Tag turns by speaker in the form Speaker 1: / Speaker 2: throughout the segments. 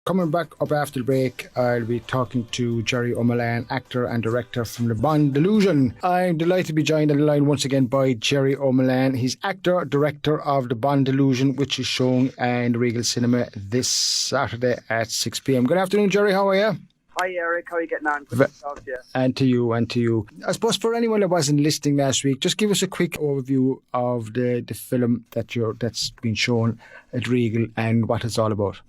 Speaker 1: Coming back up after the break, I'll be talking to Jerry O'Mullane, actor and director from the Bond Delusion. I'm delighted to be joined on the line once again by Jerry O'Mullane. He's actor, director of the Bond Delusion, which is showing in Regal Cinema this Saturday at 6 p.m. Good afternoon, Jerry. How are you?
Speaker 2: Hi Eric, how are you getting on? Good to talk to you.
Speaker 1: And to you. I suppose for anyone that wasn't listening last week, just give us a quick overview of the film that's been shown at Regal and what it's all about.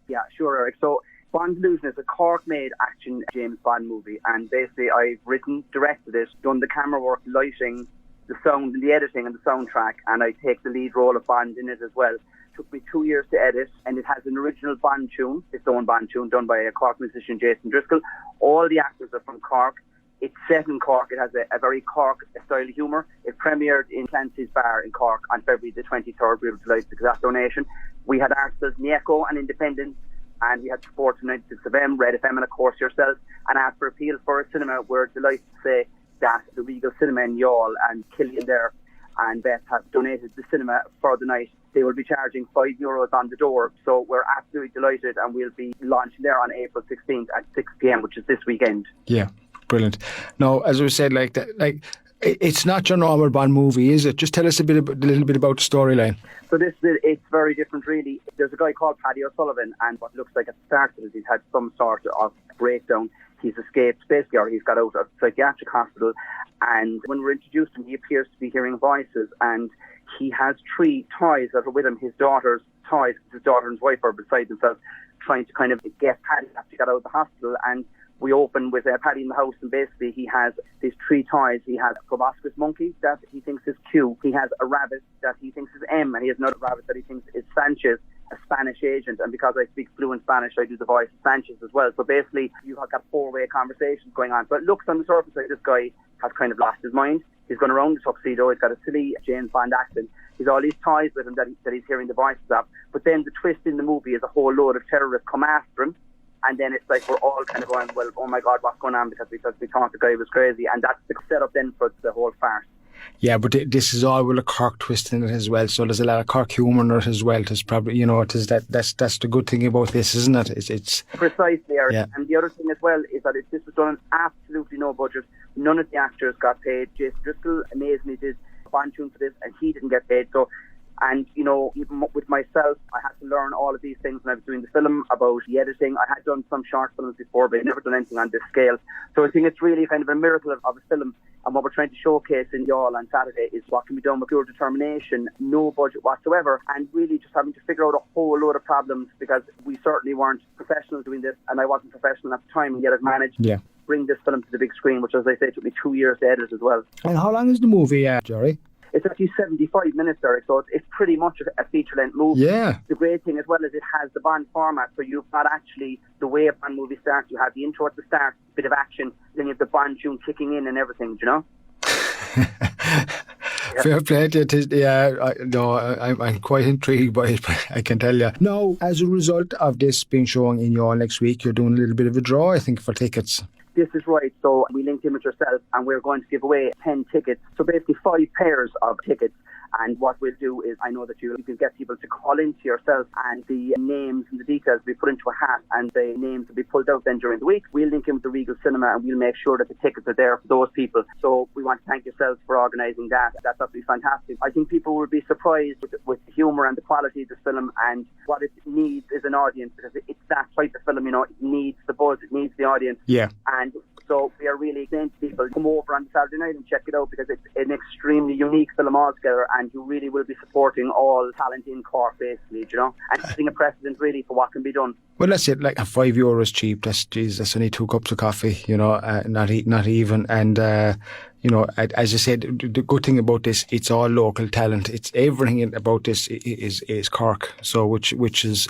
Speaker 2: Yeah, sure, Eric. So Bond Delusion is a Cork-made action James Bond movie, and basically I've written, directed it, done the camera work, lighting, the sound and the editing and the soundtrack, and I take the lead role of Bond in it as well. It took me 2 years to edit, and it has an original Bond tune, its own Bond tune, done by a Cork musician, Jason Driscoll. All the actors are from Cork. It's set in Cork. It has a very Cork style of humour. It premiered in Clancy's Bar in Cork on February the 23rd. We were delighted because that donation. We had artists in the Echo and Independent, and we had support from 96FM, Red FM, and of course yourself. And after appeal for a cinema, we're delighted to say that the Regal Cinema in Youghal and Killian there and Beth have donated the cinema for the night. They will be charging €5 on the door. So we're absolutely delighted, and we'll be launching there on April 16th at 6 p.m, which is this weekend.
Speaker 1: Yeah, brilliant. Now, as we said, it's not your normal Bond movie, is it? Just tell us a little bit about the storyline.
Speaker 2: So it's very different, really. There's a guy called Paddy O'Sullivan, and what looks like at the start of it, he's had some sort of breakdown. He's escaped, basically, or he's got out of a psychiatric hospital. And when we're introduced to him, he appears to be hearing voices, and he has 3 toys that are with him, his daughter's toys. His daughter and his wife are beside themselves, trying to kind of get Paddy after he got out of the hospital. And we open with Paddy in the house, and basically he has these 3 toys. He has a proboscis monkey that he thinks is Q. He has a rabbit that he thinks is M, and he has another rabbit that he thinks is Sanchez, a Spanish agent. And because I speak fluent Spanish, I do the voice of Sanchez as well. So basically, you've got 4-way conversations going on. So it looks on the surface like this guy has kind of lost his mind. He's gone around the tuxedo. He's got a silly James Bond accent. He's all these toys with him that he's hearing the voices of. But then the twist in the movie is a whole load of terrorists come after him. And then it's like we're all kind of going, well, oh my God, what's going on? Because we thought the guy was crazy. And that's the setup then for the whole farce.
Speaker 1: Yeah, but this is all with a Cork twist in it as well. So there's a lot of Cork humour in it as well. There's probably, that's the good thing about this, isn't it? It's
Speaker 2: precisely, Eric.
Speaker 1: Yeah.
Speaker 2: And the other thing as well is that this was done on absolutely no budget. None of the actors got paid. Jason Driscoll amazingly did a Bond tune for this, and he didn't get paid. So. And, even with myself, I had to learn all of these things when I was doing the film about the editing. I had done some short films before, but I'd never done anything on this scale. So I think it's really kind of a miracle of a film. And what we're trying to showcase in Youghal on Saturday is what can be done with pure determination, no budget whatsoever, and really just having to figure out a whole load of problems, because we certainly weren't professionals doing this, and I wasn't professional at the time, and yet I've managed to bring this film to the big screen, which, as I say, took me 2 years to edit as well.
Speaker 1: And how long is the movie, Jerry?
Speaker 2: It's actually 75 minutes, Eric, so it's pretty much a feature-length movie.
Speaker 1: Yeah.
Speaker 2: The great thing as well is it has the Bond format, so you've got actually the way a Bond movie starts. You have the intro at the start, a bit of action, then you have the Bond tune kicking in and everything, do you know?
Speaker 1: Fair play to I'm quite intrigued by it, but I can tell you. Now, as a result of this being shown in Youghal next week, you're doing a little bit of a draw, I think, for tickets.
Speaker 2: This is right. So we linked in with yourself, and we're going to give away 10 tickets. So basically 5 pairs of tickets. And what we'll do is, I know that you can get people to call into yourself, and the names and the details will be put into a hat, and the names will be pulled out then during the week. We'll link in with the Regal Cinema, and we'll make sure that the tickets are there for those people. So we want to thank yourselves for organising that. That's absolutely fantastic. I think people will be surprised with the humour and the quality of this film, and what it needs is an audience, because it's that type of film, it needs the buzz, it needs the audience.
Speaker 1: Yeah.
Speaker 2: And so we are really saying to people, come over on Saturday night and check it out, because it's an extremely unique film altogether, and you really will be supporting all talent in Cork, basically, and setting a precedent really for what can be done.
Speaker 1: Well, that's it. Like €5 is cheap. That's only 2 cups of coffee. Not even. And as I said, the good thing about this, it's all local talent. It's everything about this is Cork. So which is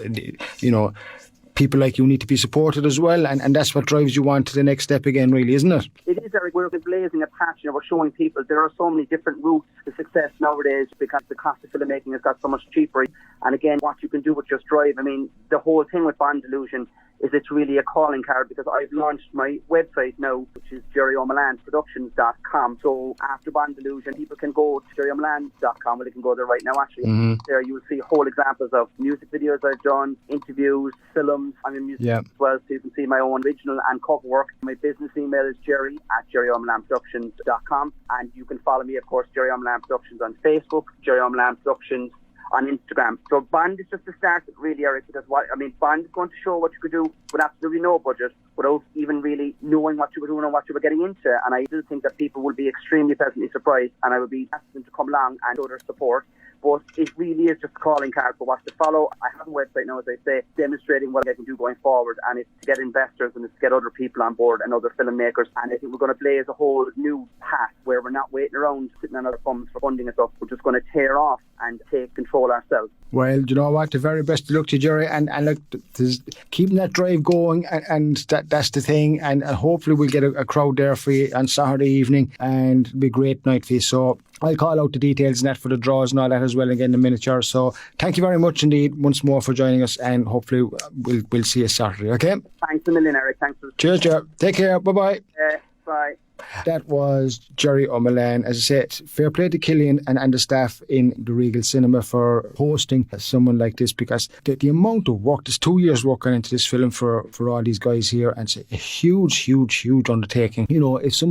Speaker 1: people like you need to be supported as well, and that's what drives you on to the next step again, really, isn't it?
Speaker 2: It is, Eric. We're blazing a patch, we're showing people there are so many different routes to success nowadays, because the cost of filmmaking has got so much cheaper. And again, what you can do with just drive. I mean, the whole thing with Bond Delusion is it's really a calling card, because I've launched my website now, which is jerryo'malanproductions.com. So after Bond Delusion, people can go to jerryo'malan.com, well, they can go there right now actually. There you will see whole examples of music videos I've done, interviews, films. I'm in music as well, so you can see my own original and cover work. My business email is jerry@jerryo'malanproductions.com, and you can follow me, of course, Jerry O'Malan Productions on Facebook, Jerry O'Malan Productions on Instagram. So Bond is just the start, really, Eric, because Bond is going to show what you could do with absolutely no budget, without even really knowing what you were doing and what you were getting into. And I do think that people will be extremely pleasantly surprised, and I will be asking them to come along and show their support. But it really is just a calling card for what to follow. I have a website now, as I say, demonstrating what I can do going forward, and it's to get investors and it's to get other people on board and other filmmakers. And I think we're going to blaze a whole new path where we're not waiting around sitting on other funds for funding and stuff. We're just going to tear off and take control ourselves.
Speaker 1: Well, you know what? The very best of luck to you, Jerry, and look, keeping that drive going, and that's the thing. And hopefully we'll get a crowd there for you on Saturday evening, and it'll be a great night for you. So I'll call out the details and that for the draws and all that as well again in a minute. So thank you very much indeed once more for joining us, and hopefully we'll see you Saturday. Okay?
Speaker 2: Thanks a million, Eric. Thanks for
Speaker 1: Cheers, Jerry. Take care. Bye-bye.
Speaker 2: Bye.
Speaker 1: That was Jerry O'Malan. As I said, fair play to Killian and the staff in the Regal Cinema for hosting someone like this, because the amount of work, there's 2 years working into this film for all these guys here, and it's a huge undertaking. You know, if so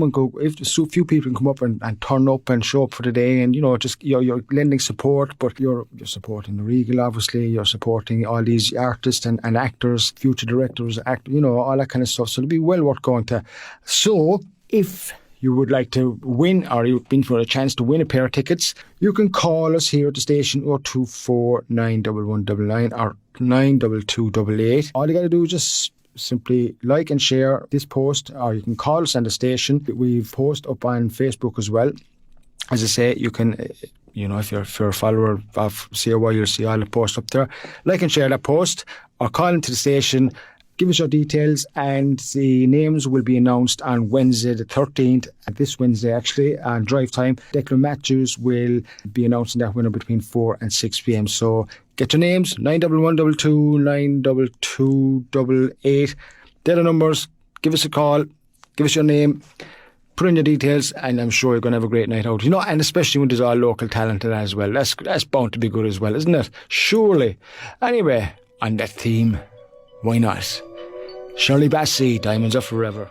Speaker 1: few people can come up and turn up and show up for the day, and, you know, just you're lending support, but you're supporting the Regal, obviously, you're supporting all these artists and actors, future directors, you know, all that kind of stuff. So it'll be well worth going to. So, if you would like to win, or you've been for a chance to win a pair of tickets, you can call us here at the station 024 91199 or 92288. All you got to do is just simply like and share this post, or you can call us on the station. We've post up on Facebook as well. As I say, you can, you know, if you're a follower of COY, you'll see all the posts up there. Like and share that post, or call into the station. Give us your details, and the names will be announced on Wednesday the 13th, this Wednesday actually, on drive time. Declan Matthews will be announcing that winner between 4 and 6 p.m. So get your names, 91122, 92288. They're the numbers. Give us a call, give us your name, put in your details, and I'm sure you're going to have a great night out. You know, and especially when there's all local talent in that as well. That's bound to be good as well, isn't it? Surely. Anyway, on that theme, why not? Shirley Bassey, Diamonds Are Forever.